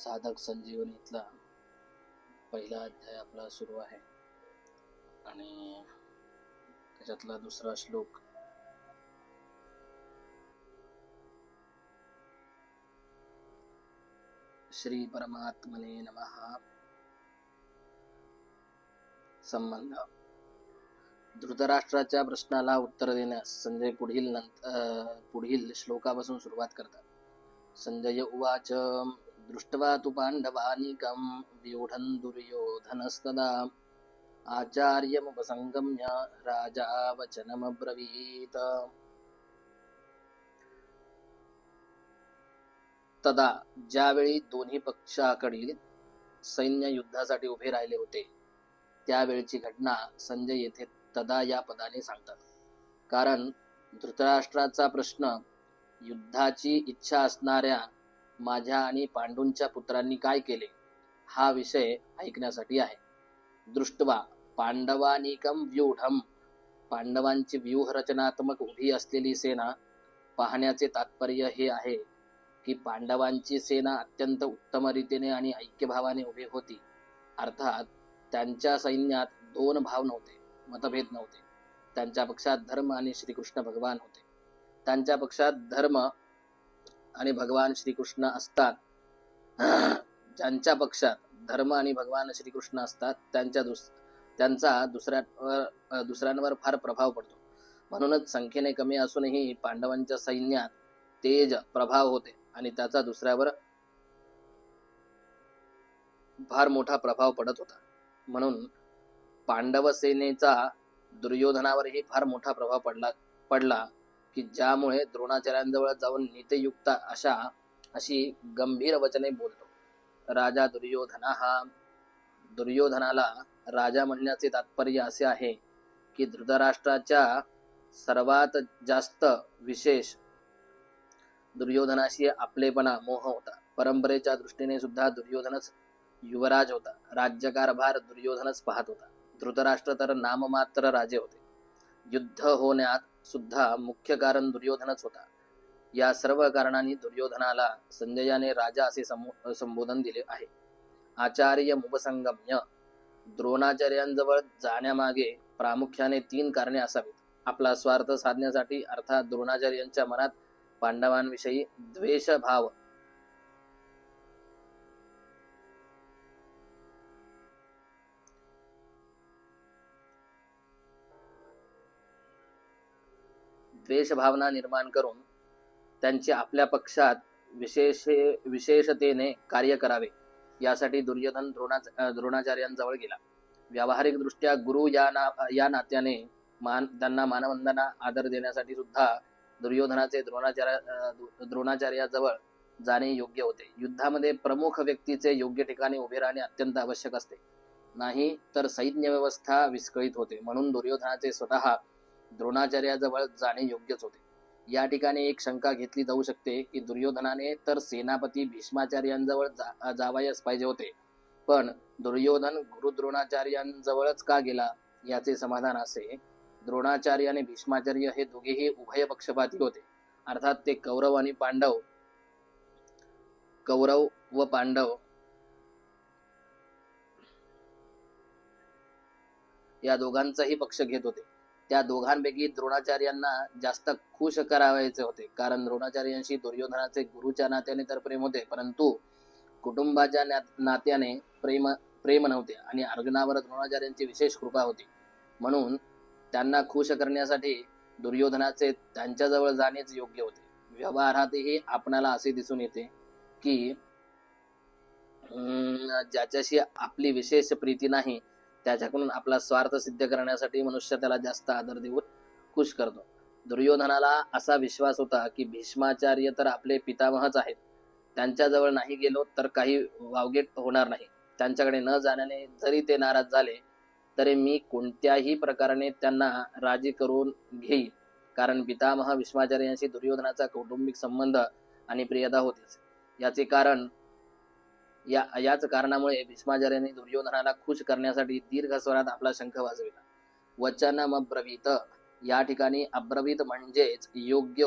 साधक संजीवनीतला पहिला अध्याय आपला सुरू आहे आणि त्याच्यातला दुसरा श्लोक. श्री परमात्मने नमः. संबंध. धृतराष्ट्राच्या प्रश्नाला उत्तर देण्यास संजय पुढील श्लोकापासून सुरुवात करतात. संजय उवाच. दृष्ट्वा तु पांडवानीकं व्यूढं दुर्योधनस्तदा आचार्यमुपसंगम्य राजा वचनमब्रवीत. तदा ज्यावेळी दोन्ही पक्षाकडील सैन्य युद्धासाठी उभे राहिले होते त्यावेळची घटना संजय येथे तदा या पदाने सांगतात. कारण धृतराष्ट्राचा प्रश्न युद्धाची इच्छा असणाऱ्या माझ्या आणि पांडूंच्या पुत्रांनी काय केले हा विषय ऐकण्यासाठी आहे. दृष्ट्वा पांडवानीकं व्यूढम, पांडवांची व्यूहरचनात्मक उभी असलेली सेना पाहण्याचे तात्पर्य हे आहे की पांडवांची सेना अत्यंत उत्तम रीतीने आणि ऐक्यभावाने उभी होती. अर्थात त्यांच्या सैन्यात दोन भाव नव्हते, मतभेद नव्हते. त्यांच्या पक्षात धर्म आणि श्रीकृष्ण भगवान होते. त्यांच्या पक्षात धर्म आणि भगवान श्रीकृष्ण असतात. ज्यांच्या पक्षात धर्म आणि भगवान श्रीकृष्ण असतात त्यांचा दुसऱ्यांवर फार प्रभाव पडतो. म्हणूनच संख्येने कमी असूनही पांडवांच्या सैन्यात तेज प्रभाव होते आणि त्याचा दुसऱ्यावर फार मोठा प्रभाव पडत होता. म्हणून पांडव सेनेचा दुर्योधनावरही फार मोठा प्रभाव पडला की ज्यामुळे द्रोणाचार्यांजवळ जाऊन नीतियुक्त अशी गंभीर वचने बोलतो. राजा दुर्योधनाला राजा म्हणण्याचे तात्पर्य असे आहे की धृतराष्ट्राच्या सर्वात जास्त विशेष दुर्योधनाशी आपलेपणा मोह होता. परंपरेच्या दृष्टीने सुद्धा दुर्योधनच युवराज होता. राज्यकारभार दुर्योधनच पाहत होता. धृतराष्ट्र तर नाममात्र राजे होते. युद्ध होण्यात सुद्धा मुख्य कारण दुर्योधनच होता. या सर्व कारणांनी दुर्योधनाला संजयाने राजा असे संबोधन दिले आहे. आचार्यमुपसंगम्य, द्रोणाचार्यांजवळ जाण्यामागे प्रामुख्याने 3 कारणे असावीत. आपला स्वार्थ साधण्यासाठी, अर्थात द्रोणाचार्यांच्या मनात पांडवांविषयी द्वेषभाव द्वेषभावना निर्माण करून त्यांचे आपल्या पक्षात विशेषतेने कार्य करावे यासाठी दुर्योधन द्रोणाचार्यांजवळ गेला. व्यावहारिक दृष्ट्या गुरु या नात्याने त्यांना मानवंदना आदर देण्यासाठी सुद्धा दुर्योधनाचे द्रोणाचार्याजवळ जाणे योग्य होते. युद्धामध्ये प्रमुख व्यक्तीचे योग्य ठिकाणी उभे राहणे अत्यंत आवश्यक असते, नाही तर सैन्य व्यवस्था विस्कळीत होते. म्हणून दुर्योधनाचे स्वतः द्रोणाचार्याजवळ जाणे योग्यच होते. या ठिकाणी एक शंका घेतली जाऊ शकते की दुर्योधनाने तर सेनापती भीष्माचार्यांजवळ जावयास पाहिजे होते, पण दुर्योधन गुरु द्रोणाचार्यांजवळच का गेला याचे समाधान असे. द्रोणाचार्य आणि भीष्माचार्य हे दोघेही उभय पक्षपाती होते. अर्थात ते कौरव व पांडव या दोघांचाही पक्ष घेत होते. त्या दोघांपैकी द्रोणाचार्यांना जास्त खुश करावायचे होते, कारण द्रोणाचार्यांशी दुर्योधनाचे गुरुच्या नात्याने तर प्रेम होते, परंतु कुटुंबाच्या नात्याने प्रेम नव्हते आणि अर्जुनावर द्रोणाचार्यांची विशेष कृपा होती. म्हणून त्यांना खुश करण्यासाठी दुर्योधनाचे त्यांच्याजवळ जाणेच योग्य होते. व्यवहारातही आपणाला असे दिसून येते की ज्याच्याशी आपली विशेष प्रीती नाही त्याच्याकडून आपला स्वार्थ सिद्ध करण्यासाठी मनुष्य त्याला जास्त आदर देऊन खुश करतो. दुर्योधनाला असा विश्वास होता की भीष्माचार्य तर आपले पितामहच आहेत, त्यांच्याजवळ नाही गेलो तर काही वावगे होणार नाही. त्यांच्याकडे न जाण्याने जरी ते नाराज झाले तरी मी कोणत्याही प्रकाराने त्यांना राजी करून घेईल, कारण पितामह भीष्माचार्यांशी दुर्योधनाचा कौटुंबिक संबंध आणि प्रियता होतीच. याच कारणामुळे भीष्माचार्यांनी दुर्योधनाला खुश करण्यासाठी दीर्घ स्वरात आपला शंख वाजविला. वचनमब्रवीत, या ठिकाणी अब्रवीत म्हणणेच योग्य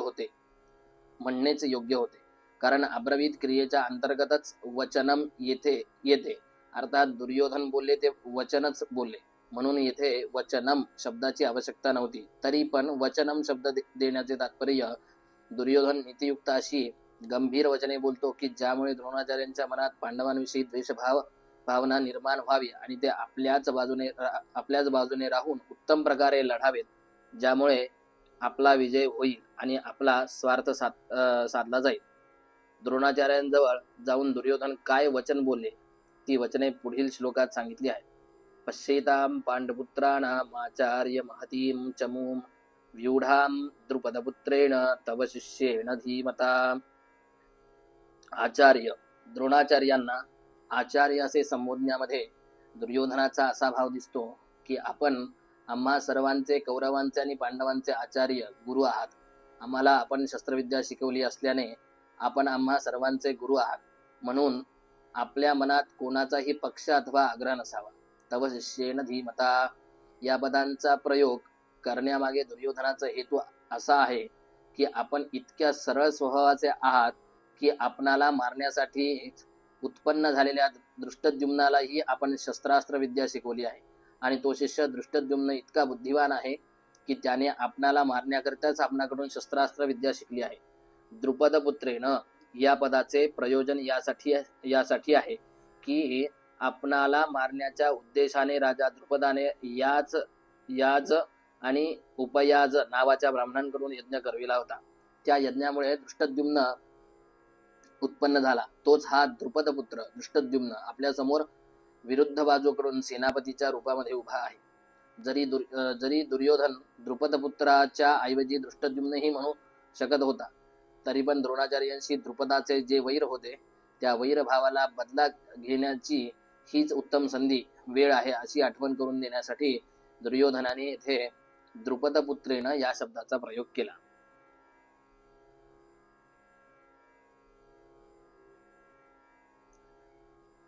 होते. कारण अब्रवीत क्रियेच्या अंतर्गतच वचनम येथे येते, अर्थात दुर्योधन बोलले ते वचनच बोलले, म्हणून येथे वचनम शब्दाची आवश्यकता नव्हती. तरी पण वचनम शब्द देण्याचे तात्पर्य दुर्योधन नीतियुक्त अशी गंभीर वचने बोलतो की ज्यामुळे द्रोणाचार्यांच्या मनात पांडवांविषयी द्वेषभाव भावना निर्माण व्हावी आणि ते आपल्याच बाजूने राहून उत्तम प्रकारे लढावेत, ज्यामुळे आपला विजय होईल आणि आपला स्वार्थ साधला जाईल. द्रोणाचार्यांजवळ जाऊन दुर्योधन काय वचन बोलले ती वचने पुढील श्लोकात सांगितली आहे. पश्येतां पांडपुत्राणाम् आचार्य महतीं चमूं व्यूढां द्रुपदपुत्रेण तव शिष्येण धीमता. आचार्य, द्रोणाचार्यांना आचार्य असे संबोधण्यामध्ये दुर्योधनाचा असा भाव दिसतो की आपण आम्हा सर्वांचे, कौरवांचे आणि पांडवांचे आचार्य गुरु आहात. आम्हाला आपण शस्त्रविद्या शिकवली असल्याने आपण आम्हा सर्वांचे गुरु आहात, म्हणून आपल्या मनात कोणाचाही पक्ष अथवा आग्रह नसावा. तव शिष्येन धीमता या पदांचा प्रयोग करण्यामागे दुर्योधनाचा हेतू असा आहे की आपण इतक्या सरळ स्वभावाचे आहात की आपणाला मारण्यासाठी उत्पन्न झालेल्या दृष्टद्युम्नालाही आपण शस्त्रास्त्र विद्या शिकवली आहे, आणि तो शिष्य दृष्टद्युम्न इतका बुद्धिवान आहे की त्याने आपणाला मारण्याकरिताच आपणाकडून शस्त्रास्त्र विद्या शिकली आहे. द्रुपदपुत्रेन या पदाचे प्रयोजन यासाठी आहे की आपणाला मारण्याच्या उद्देशाने राजा द्रुपदाने याज आणि उपयाज नावाच्या ब्राह्मणांकडून यज्ञ करविला होता. त्या यज्ञामुळे दृष्टद्युम्न उत्पन्न झाला. तोच हा द्रुपदपुत्र दृष्टद्युम्न आपल्या समोर विरुद्ध बाजूकडून सेनापतीच्या रूपामध्ये उभा आहे. जरी दुर्योधन द्रुपदपुत्राच्या ऐवजी दृष्टद्युम्नही म्हणू शकत होता, तरी पण द्रोणाचार्यांशी द्रुपदाचे जे वैर होते त्या वैरभावाला बदला घेण्याची हीच उत्तम संधी वेळ आहे अशी आठवण करून देण्यासाठी दुर्योधनाने येथे द्रुपदपुत्रेन या शब्दाचा प्रयोग केला.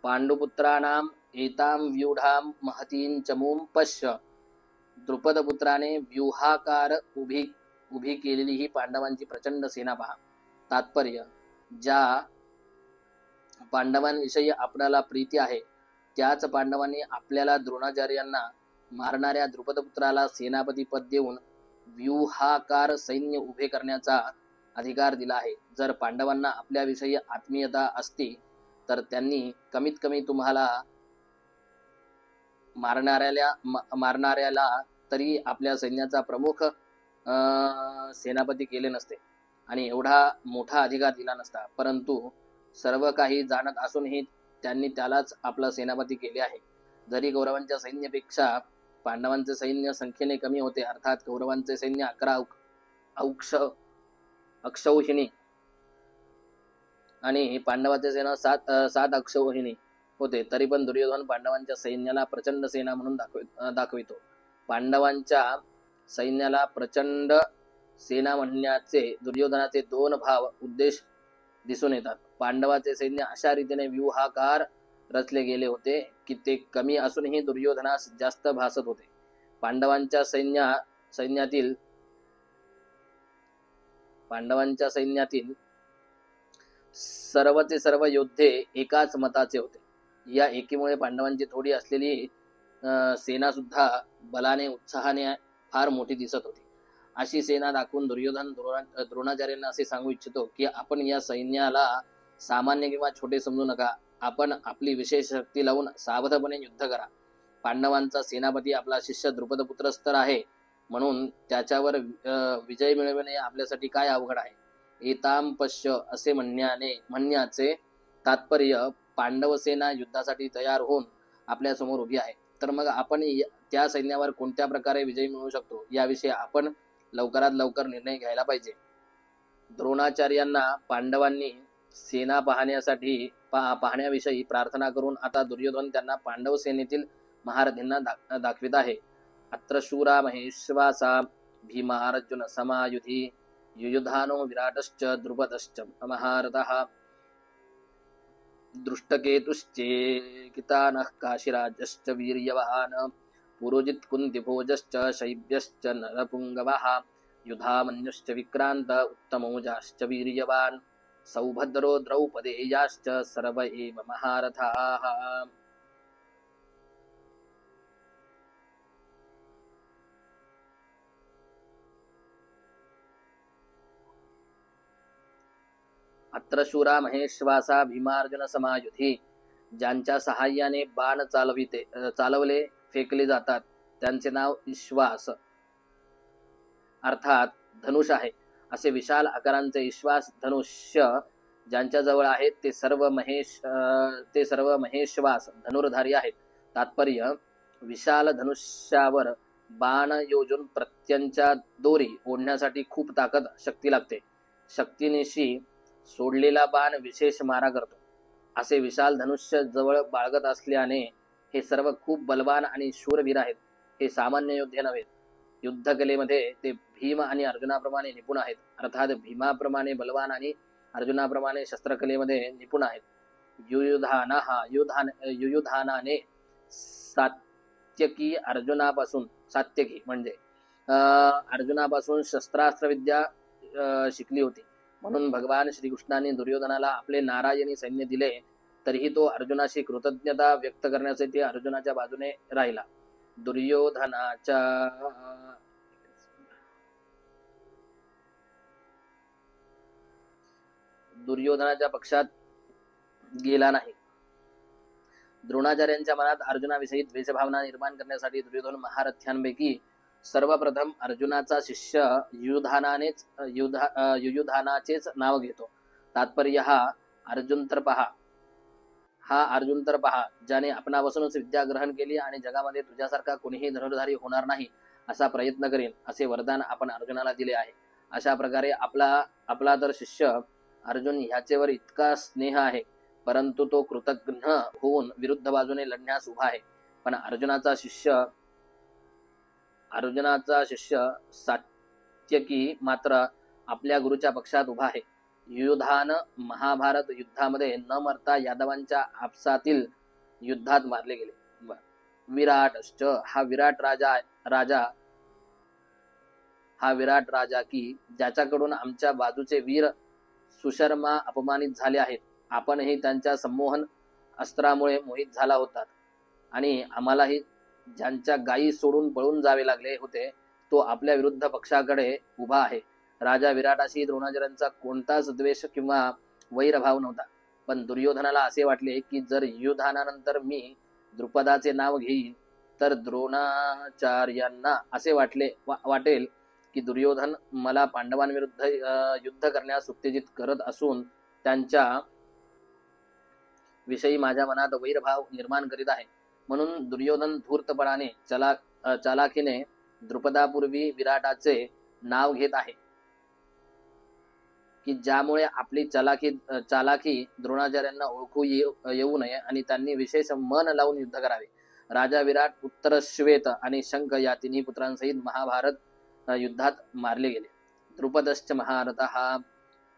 पांडुपुत्राणाम एतां व्यूढां महतीं चमूं पश्य. द्रुपदपुत्राने व्यूहाकार उभी केलेली ही पांडवांची प्रचंड सेना पहा. तात्पर्य, ज्या पांडवांविषयी आपणाला प्रीती आहे त्याच पांडवांनी आपल्याला द्रोणाचार्यांना मारणाऱ्या द्रुपदपुत्राला सेनापती पद देऊन व्यूहाकार सैन्य उभे करण्याचा अधिकार दिला आहे. जर पांडवांना आपल्याविषयी आत्मीयता असती तर त्यांनी कमीत कमी तुम्हाला मारणाऱ्याला तरी आपल्या सैन्याचा प्रमुख सेनापती केले नसते आणि एवढा मोठा अधिकार दिला नसता. परंतु सर्व काही जाणत असूनही त्यांनी त्यालाच आपला सेनापती केले आहे. जरी कौरवांच्या सैन्यापेक्षा पांडवांचे सैन्य संख्येने कमी होते, अर्थात कौरवांचे सैन्य 11 अक्षौहिणी आणि पांडवांचे सैन्य 7 अक्षौहिणी होते, तरी पण दुर्योधन पांडवांच्या सैन्याला प्रचंड सेना म्हणून दाखवितो. पांडवांच्या सैन्याला प्रचंड सेना म्हणण्याचे दुर्योधनाचे 2 उद्देश दिसून येतात. पांडवाचे सैन्य अशा रीतीने व्यूहाकार रचले गेले होते की ते कमी असूनही दुर्योधनास जास्त भासत होते. पांडवांच्या सैन्यातील सर्वचे सर्व योद्धे एकाच मताचे होते. या एकीमुळे पांडवांची थोडी असलेली सेना सुद्धा बलाने उत्साहाने फार मोठी दिसत होती. अशी सेना दाखवून दुर्योधन द्रोणाचार्यांना असे सांगू इच्छितो की आपण या सैन्याला सामान्य किंवा छोटे समजू नका. आपण आपली विशेष शक्ती लावून सावधपणे युद्ध करा. पांडवांचा सेनापती आपला शिष्य द्रुपदपुत्रच तर आहे, म्हणून त्याच्यावर विजय मिळविणे आपल्यासाठी काय अवघड आहे. एताम पश्य असे म्हणण्याचे तात्पर्य पांडव सेना युद्धासाठी तयार होऊन आपल्या समोर उभी आहे. तर मग आपण त्या सैन्यावर कोणत्या प्रकारे विजय मिळवू शकतो याविषयी आपण लवकरात लवकर निर्णय घ्यायला पाहिजे. द्रोणाचार्यांना पांडवांनी सेना पाहण्याविषयी प्रार्थना करून आता दुर्योधन त्यांना पांडव सेनेतील महारथींना दाखवित आहे. अत्र शूरा महेश्वासा भीमा अर्जुन समायुधी युयुधानो विराटश्च द्रुपदश्च महारथः दृष्टकेतुश्चेकितानः काशीराजश्च वीर्यवान् पुरोजित् कुन्तिभोजश्च शैब्यश्च नरपुङ्गवः युधामन्युश्च विक्रान्त उत्तमौजाश्च वीर्यवान्. सौभद्रो द्रौपदेयाश्च सर्व एव महारथाः। अत्र शूरा महेश्वासा भीमार्जुन समायुधी, ज्यांच्या सहाय्याने बाण चालवले फेकले जातात त्यांचे नाव विश्वास अर्थात धनुष आहे। असे विशाल आकारांचे विश्वास धनुष्य ज्यांच्या जवळ आहेत ते सर्व महेश्वास धनुर्धारी आहेत। तात्पर्य, विशाल धनुष्यावर बाण योजून प्रत्यंच्या दोरी ओढण्यासाठी खूप ताकद शक्ती लागते। शक्तीनिशी सोडलेला बाण विशेष मारा करतो। असे विशाल धनुष्य जवळ बाळगत असल्याने हे सर्व खूप बलवान आणि शूरवीर आहेत। हे सामान्य योद्धे नव्हेत। युद्धकलेमध्ये ते भीम आणि अर्जुनाप्रमाणे निपुण आहेत, अर्थात भीमाप्रमाणे बलवान आणि अर्जुनाप्रमाणे शस्त्रकलेमध्ये निपुण आहेत। युयुधानाने सात्यकी म्हणजे अर्जुनापासून शस्त्रास्त्र विद्या शिकली होती। म्हणून भगवान श्रीकृष्णाने दुर्योधनाला आपले नारायणी सैन्य दिले, तरीही तो अर्जुनाशी कृतज्ञता व्यक्त करण्यासाठी अर्जुनाच्या बाजूने राहिला। दुर्योधनाच्या पक्षात गेला नाही। द्रोणाचार्यांच्या मनात अर्जुनाविषयी द्वेषभावना निर्माण करण्यासाठी दुर्योधन महारथ्यांपैकी सर्वप्रथम अर्जुनाचा शिष्य युयुधानाचेच नाव घेतो। तात्पर्य, हा अर्जुन तर पहा ज्याने आपणापासूनच विद्या ग्रहण केली आणि जगामध्ये तुझ्यासारखा कोणीही धनुर्धारी होणार नाही असा प्रयत्न करेन, असे वरदान आपण अर्जुनाला दिले आहे। अशा प्रकारे आपला तर शिष्य अर्जुन ह्याचेवर इतका स्नेह आहे, परंतु तो कृतघ्न होऊन विरुद्ध बाजूने लढण्यास उभा आहे। पण अर्जुनाचा शिष्य सात्यकी मात्र आपल्या गुरुच्या पक्षात उभा आहे। युयुधान महाभारत युद्धामध्ये न मरता यादवांच्या आपसातील युद्धात मारले गेले। विराटश्च हा विराट राजा की ज्याच्याकडून आमच्या बाजूचे वीर सुशर्मा अपमानित झाले आहेत। आपणही त्यांच्या संमोहन अस्त्रामुळे मोहित झाला होतात आणि आम्हालाही ज्यांच्या गायी सोडून पळून जावे लागले होते तो आपल्या विरुद्ध पक्षाकडे उभा आहे। राजा विराटाशी द्रोणाचार्यांचा कोणताच द्वेष किंवा वैरभाव नव्हता, पण दुर्योधनाला असे वाटले की जर युयुधानानंतर मी द्रुपदाचे नाव घेईन तर द्रोणाचार्यांना असे वाटेल की दुर्योधन मला पांडवांविरुद्ध युद्ध करण्यास उत्तेजित करत असून त्यांच्या विषयी माझ्या मनात वैरभाव निर्माण करीत आहे। म्हणून दुर्योधन धूर्तपणाने चालाखीने द्रुपदापूर्वी विराटाचे नाव घेत आहे की ज्यामुळे आपली चालाखी द्रोणाचार्यांना ओळखू येऊ नये आणि त्यांनी विशेष मन लावून युद्ध करावे। राजा विराट, उत्तरश्वेत आणि शंख या तिन्ही पुत्रांसहित महाभारत युद्धात मारले गेले। द्रुपदश्च महारथः,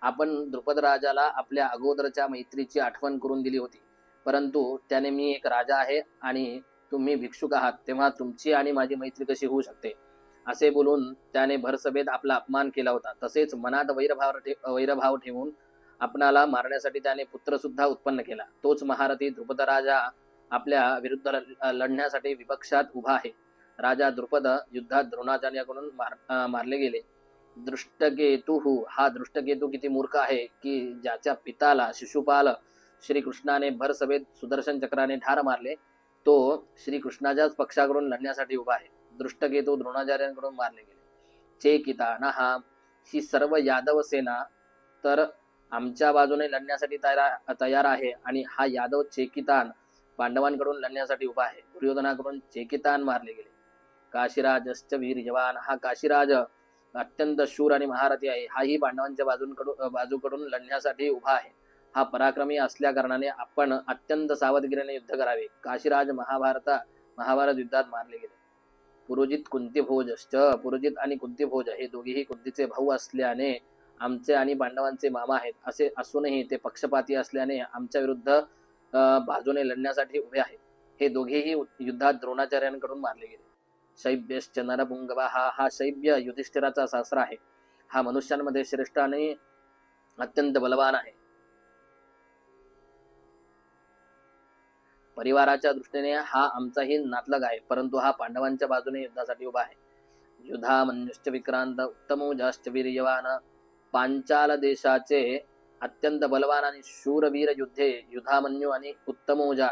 आपण द्रुपद राजाला आपल्या अगोदरच्या मैत्रीची आठवण करून दिली होती, परंतु त्याने मी एक राजा आहे आणि तुम्ही भिक्षुक आहात, तेव्हा तुमची आणि माझी मैत्री कशी होऊ शकते असे बोलून त्याने भरसभेत आपला अपमान केला होता। तसेच मनात वैरभाव ठेवून आपणाला मारण्यासाठी त्याने पुत्र सुद्धा उत्पन्न केला। तोच महारथी द्रुपद राजा आपल्या विरुद्ध लढण्यासाठी विपक्षात उभा आहे। राजा द्रुपद युद्धात द्रोणाचार्याकडून मारले गेले। दृष्टकेतु, हा दृष्टकेतू किती मूर्ख आहे की ज्याच्या पिताला शिशुपाल श्रीकृष्णाने भरसभेत सुदर्शन चक्राने ठार मारले, तो श्रीकृष्णाच्याच पक्षाकडून लढण्यासाठी उभा आहे। दृष्टकेतू द्रोणाचार्यांकडून मारले गेले। चेकितान, ही सर्व यादव सेना तर आमच्या बाजूने लढण्यासाठी तयार आहे आणि हा यादव चेकितान पांडवांकडून लढण्यासाठी उभा आहे। दुर्योधनाकडून चेकितान मारले गेले। काशीराजश्च वीर्यवान, हा काशीराज अत्यंत शूर आणि महारथी आहे। हाही पांडवांच्या बाजूकडून लढण्यासाठी उभा आहे। हा पराक्रमी असल्या कारणाने आपण अत्यंत सावधगिरीने युद्ध करावे। काशीराज महाभारत युद्धात मारले गेले। पुरोजित कुंतीभोजश्च, पुरोजित आणि कुंतीभोज हे दोघेही कुंतीचे भाऊ असल्याने आमचे आणि पांडवांचे मामा आहेत, असे असूनही ते पक्षपाती असल्याने आमच्या विरुद्ध बाजूने लढण्यासाठी उभे आहेत। हे दोघेही युद्धात द्रोणाचार्यांकडून मारले गेले। शैब्यश्च नरपुंगवा, हा शैब्य युधिष्ठिराचा सासरा आहे। हा मनुष्यांमध्ये श्रेष्ठ आणि अत्यंत बलवान आहे. परिवाराच्या दृष्टीने हा आमचाही नातलग आहे, परंतु हा पांडवांच्या बाजूने युद्धासाठी उभा आहे. युधामन्युश्च विक्रांत उत्तमौजाश्च वीर्यवान. पांचाल देशाचे अत्यंत बलवान आणि शूरवीर युद्धे युधामन्यू आणि उत्तमौजा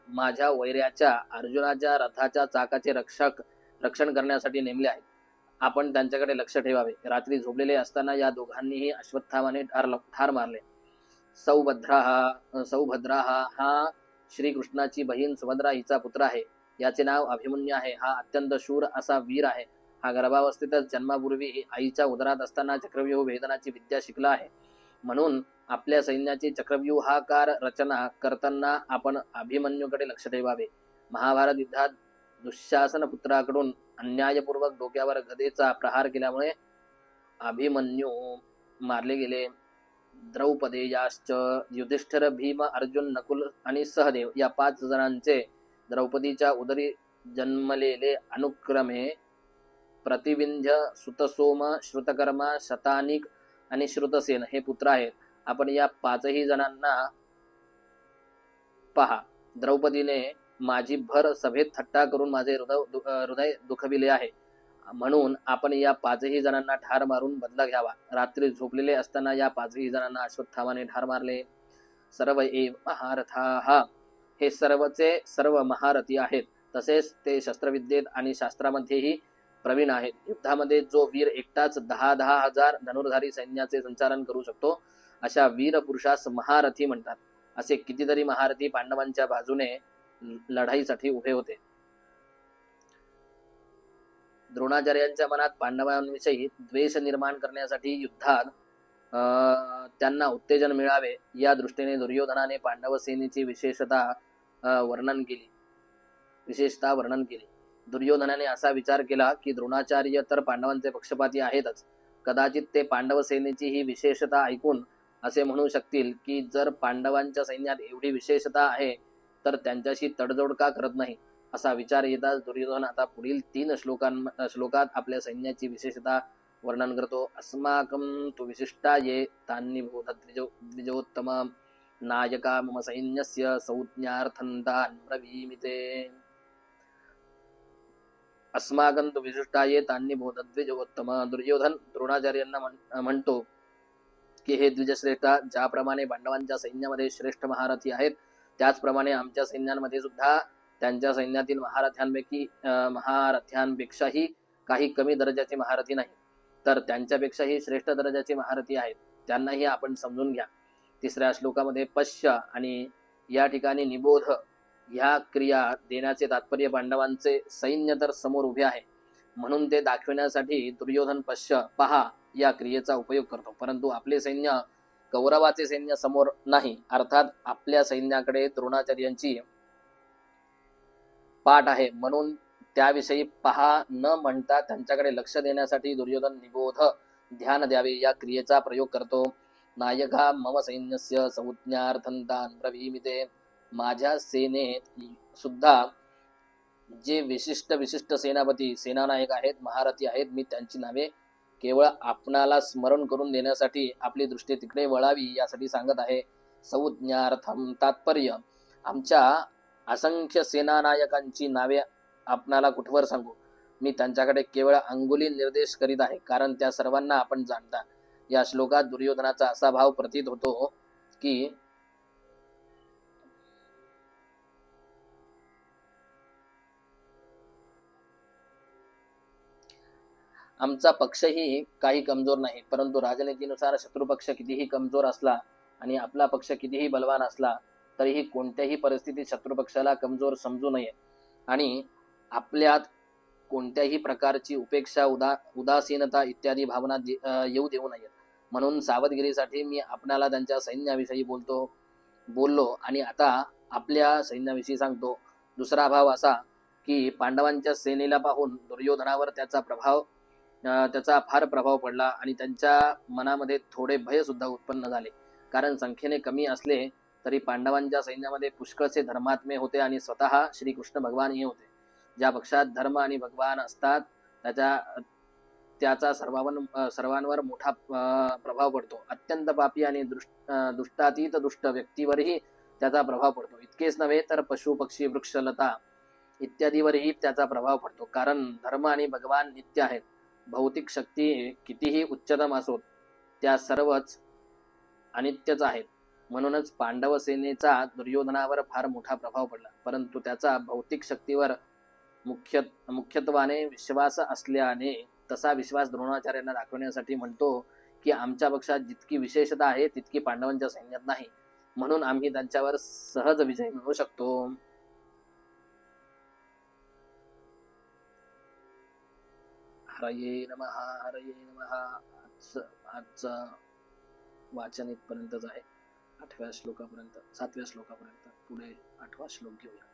माझ्या वैऱ्याच्या अर्जुनाच्या रथाच्या चाकाचे रक्षण करण्यासाठी नेमले आहेत. आपण त्यांच्याकडे लक्ष ठेवावे. रात्री झोपलेले असताना या दोघांनीही अश्वत्थामाने ठार मारले. सौभद्रा हा श्रीकृष्णाची बहीण सुभद्रा हिचा पुत्र आहे. याचे नाव अभिमन्यू आहे. हा अत्यंत शूर असा वीर आहे. हा गर्भावस्थेतच जन्मापूर्वी आईच्या उदरात असताना चक्रव्यूह भेदनाची विद्या शिकला आहे. म्हणून आपल्या सैन्याची चक्रव्यूहाकार रचना करताना आपण अभिमन्यूकडे लक्ष ठेवावे. महाभारत युद्धात दुःशासन पुत्राकडून अन्यायपूर्वक डोक्यावर गदेचा प्रहार केल्यामुळे अभिमन्यू मारले गेले. द्रौपदेयाश्च युधिष्ठिर भीम अर्जुन नकुल आणि सहदेव या 5 जणांचे द्रौपदीच्या उदरी जन्मलेले अनुक्रमे प्रतिविंध्य, सुतसोम, श्रुतकर्मा, शतानिक आणि श्रुतसेन हे पुत्र आहेत. आपण या 5ही जणांना पहा. द्रौपदीने माझी भर सभेत थट्टा करून माझे हृदय दुखविले आहे, म्हणून आपण या 5ही जणांना ठार मारून बदला घ्यावा. रात्री झोपलेले असताना या 5ही जणांना अश्वत्थामाने ठार मारले. सर्व एव महारथाः हे सर्वचे सर्व महारथी आहेत. तसेच ते शस्त्रविद्येत आणि शास्त्रामध्येही प्रवीण आहेत. युद्धामध्ये जो वीर एकटाच 10,000 हजार धनुर्धारी सैन्याचे संचालन करू शकतो अशा वीर पुरुषास महारथी म्हणतात. असे कितीतरी महारथी पांडवांच्या बाजूने लढाईसाठी उभे होते. द्रोणाचार्यांच्या मनात पांडवांविषयी द्वेष निर्माण करण्यासाठी युद्धात त्यांना उत्तेजन मिळावे या दृष्टीने दुर्योधनाने पांडव सेनेची विशेषतः वर्णन केली. दुर्योधनाने असा विचार केला की द्रोणाचार्य तर पांडवांचे पक्षपाती आहेतच, कदाचित ते पांडव सेनेची ही विशेषता ऐकून असे म्हणू शकतील की जर पांडवांच्या सैन्यात एवढी विशेषता आहे तर त्यांच्याशी तडजोड का करत नाही. असा विचार येताच दुर्योधन आता पुढील 3 श्लोकात आपल्या सैन्याची विशेषता वर्णन करतो. अस्माकं तु विशिष्टा ये तान्नि द्विजोत्तम नायका मम सैन्यस्य संज्ञार्थन्तान् ब्रवीमि ते. अस्माकं तु विशिष्टा ये तान्नि द्विजोत्तम. दुर्योधन द्रोणाचार्यांना म्हणतो की हे द्विजश्रेष्ठा, ज्याप्रमाणे पांडवांच्या सैन्यामध्ये श्रेष्ठ महारथी आहेत त्याचप्रमाणे आमच्या सैन्यांमध्ये सुद्धा त्यांच्या सैन्यातील महारथ्यांपेक्षाही काही कमी दर्जाचे महारथी नाही, तर त्यांच्यापेक्षाही श्रेष्ठ दर्जाचे महारथी आहेत. त्यांनाही आपण समजून घ्या. 3ऱ्या श्लोकामध्ये पश्य आणि या ठिकाणी निबोध ह्या क्रिया देण्याचे तात्पर्य पांडवांचे सैन्य तर समोर उभे आहे म्हणून ते दाखविण्यासाठी दुर्योधन पश्य पहा या क्रियेचा उपयोग करतो. परंतु आपले सैन्य कौरवाचे सैन्य समोर नाही, अर्थात आपल्या सैन्याकडे द्रोणाचार्यांची पाठ आहे, म्हणून त्याविषयी पहा न म्हणता त्यांच्याकडे लक्ष देण्यासाठी दुर्योधन निबोध ध्यान द्यावे या क्रियेचा प्रयोग करतो. नायका मम सैन्यस्य संज्ञार्थन्तान् ब्रवीमि ते. माझ्या सेनेत सुद्धा जे विशिष्ट सेनापती सेनानायक आहेत, महारथी आहेत, मी त्यांची नावे केवळ आपणाला स्मरण करून देण्यासाठी आपली दृष्टी तिकडे वळावी यासाठी सांगत आहे. संज्ञार्थम तात्पर्य आमच्या असंख्य सेनानायकांची नावे आपणाला कुठवर सांगू. मी त्यांच्याकडे केवळ अंगुली निर्देश करीत आहे, कारण त्या सर्वांना आपण जाणता. या श्लोकात दुर्योधनाचा असा भाव प्रतीत होतो की आमचा पक्षही काही कमजोर नाही, परंतु राजनीतीनुसार शत्रुपक्ष कितीही कमजोर असला आणि आपला पक्ष कितीही बलवान असला तरीही कोणत्याही परिस्थितीत शत्रुपक्षाला कमजोर समजू नये आणि आपल्यात कोणत्याही प्रकारची उपेक्षा उदासीनता इत्यादी भावना येऊ देऊ नयेत. म्हणून सावधगिरीसाठी मी आपणाला त्यांच्या सैन्याविषयी बोललो आणि आता आपल्या सैन्याविषयी सांगतो. दुसरा भाव असा की पांडवांच्या सेनेला पाहून दुर्योधनावर त्याचा फार प्रभाव पडला आणि त्यांच्या मनामध्ये थोडे भय सुद्धा उत्पन्न झाले, कारण संख्येने कमी असले तरी पांडवांच्या सैन्यामध्ये पुष्कळचे धर्मात्मे होते आणि स्वतः श्रीकृष्ण भगवानही होते. ज्या पक्षात धर्म आणि भगवान असतात त्याचा सर्वांवर मोठा प्रभाव पडतो. अत्यंत पापी आणि दुष्टातीत दुष्ट व्यक्तीवरही त्याचा प्रभाव पडतो. इतकेच नव्हे तर पशु पक्षी वृक्षलता इत्यादीवरही त्याचा प्रभाव पडतो. कारण धर्म आणि भगवान नित्य आहेत. भौतिक शक्ती कितीही उच्चतम असोत त्या सर्वच अनित्यच आहेत. म्हणूनच पांडव सेनेचा दुर्योधनावर फार मोठा प्रभाव पडला, परंतु त्याचा भौतिक शक्तीवर मुख्यत्वाने विश्वास असल्याने तसा विश्वास द्रोणाचार्यांना दाखवण्यासाठी म्हणतो की आमच्या पक्षात जितकी विशेषता आहे तितकी पांडवांच्या सैन्यात नाही, म्हणून आम्ही त्यांच्यावर सहज विजय मिळवू शकतो. हरये नमः हरये नमः. आजचं वाचन इथपर्यंतच आहे. 8व्या श्लोकापर्यंत 7व्या श्लोकापर्यंत. पुढे 8वा श्लोक घेऊया.